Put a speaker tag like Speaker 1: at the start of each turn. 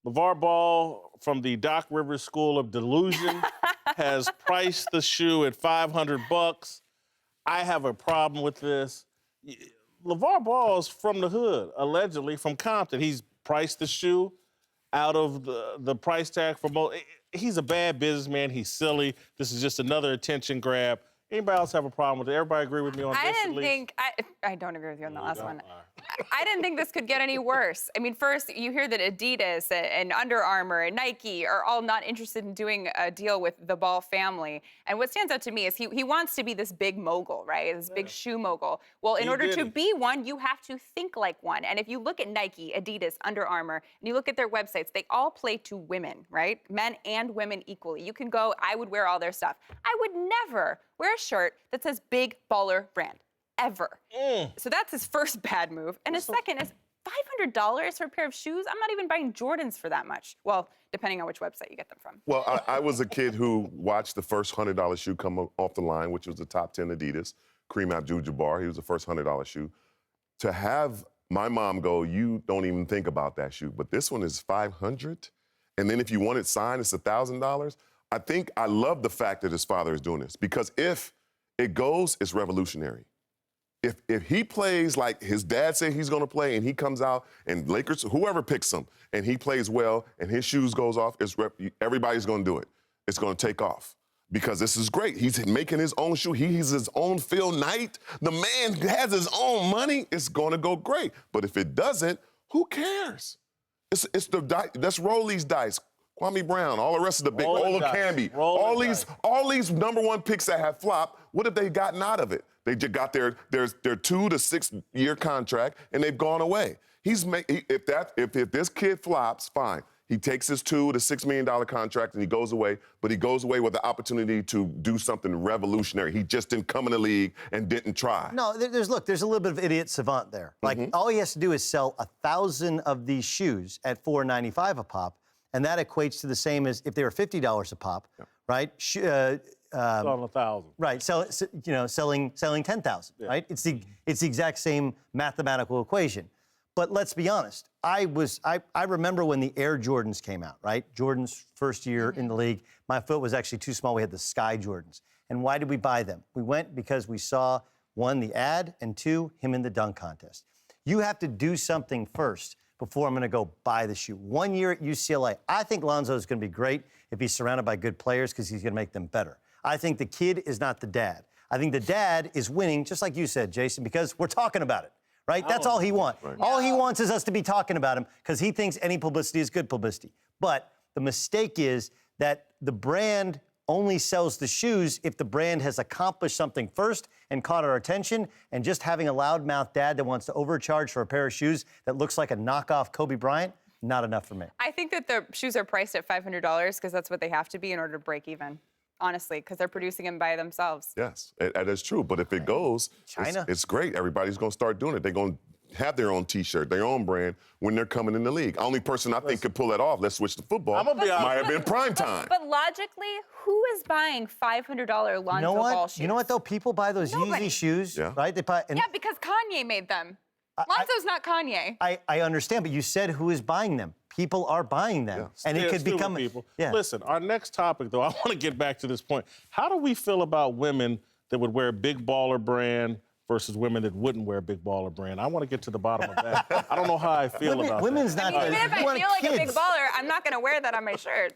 Speaker 1: LeVar Ball from the Doc Rivers School of Delusion has priced the shoe at $500. I have a problem with this. LeVar Ball is from the hood, allegedly from Compton. He's priced the shoe out of the price tag for both. He's a bad businessman. He's silly. This is just another attention grab. Anybody else have a problem with it? Everybody agree with me on this?
Speaker 2: I don't agree with you on the last one. I didn't think this could get any worse. I mean, first, you hear that Adidas and Under Armour and Nike are all not interested in doing a deal with the Ball family. And what stands out to me is he wants to be this big mogul, right? This big shoe mogul. Well, in order to be one, you have to think like one. And if you look at Nike, Adidas, Under Armour, and you look at their websites, they all play to women, right? Men and women equally. You can go, I would wear all their stuff. I would never wear a shirt that says Big Baller Brand. Ever. So that's his first bad move. And his second is $500 for a pair of shoes? I'm not even buying Jordans for that much. Well, depending on which website you get them from.
Speaker 3: Well, I was a kid who watched the first $100 shoe come off the line, which was the top 10 Adidas. Kareem Abdul-Jabbar, he was the first $100 shoe. To have my mom go, you don't even think about that shoe, but this one is $500? And then if you want it signed, it's $1,000? I love the fact that his father is doing this, because if it goes, it's revolutionary. If he plays like his dad said he's going to play, and he comes out and Lakers, whoever picks him, and he plays well and his shoes goes off, everybody's going to do it. It's going to take off because this is great. He's making his own shoe. He's his own Phil Knight. The man has his own money. It's going to go great. But if it doesn't, who cares? Let's roll these dice. Kwame Brown, all the rest of the big, Ola Camby, all these number one picks that have flopped, what have they gotten out of it? They just got their 2 to 6 year contract and they've gone away. If this kid flops, fine. He takes his $2 to $6 million contract and he goes away, but he goes away with the opportunity to do something revolutionary. He just didn't come in the league and didn't try.
Speaker 4: No, there's a little bit of idiot savant there. Like, all he has to do is sell 1,000 of these shoes at $4.95 a pop, and that equates to the same as if they were $50 a pop, right?
Speaker 1: Selling 1,000.
Speaker 4: Right, selling 10,000, right? It's the exact same mathematical equation. But let's be honest. I remember when the Air Jordans came out, right? Jordan's first year in the league. My foot was actually too small. We had the Sky Jordans. And why did we buy them? We went because we saw, 1, the ad, and 2, him in the dunk contest. You have to do something first before I'm going to go buy the shoe. 1 year at UCLA. I think Lonzo is going to be great if he's surrounded by good players because he's going to make them better. I think the kid is not the dad. I think the dad is winning, just like you said, Jason, because we're talking about it, right? That's all he wants. Right. All he wants is us to be talking about him because he thinks any publicity is good publicity. But the mistake is that the brand only sells the shoes if the brand has accomplished something first and caught our attention, and just having a loudmouth dad that wants to overcharge for a pair of shoes that looks like a knockoff Kobe Bryant, not enough for me.
Speaker 2: I think that the shoes are priced at $500 because that's what they have to be in order to break even. Honestly, because they're producing them by themselves.
Speaker 3: Yes, that is true. But if it goes, it's great. Everybody's going to start doing it. They're going to have their own T-shirt, their own brand when they're coming in the league. Only person I think could pull that off, let's switch to football, might have been prime time.
Speaker 2: But logically, who is buying $500 Lonzo Ball shoes?
Speaker 4: You know what, though? People buy those Yeezy shoes, right? They buy,
Speaker 2: yeah, because Kanye made them. Lonzo's not Kanye.
Speaker 4: I understand, but you said who is buying them. People are buying them, and it could become
Speaker 1: people. Yeah. Listen, our next topic, though, I want to get back to this point. How do we feel about women that would wear Big Baller Brand versus women that wouldn't wear Big Baller Brand? I want to get to the bottom of that. I don't know how I feel about
Speaker 4: women's
Speaker 1: that.
Speaker 4: Not.
Speaker 2: Even if I feel like a big baller, I'm not going to wear that on my shirt.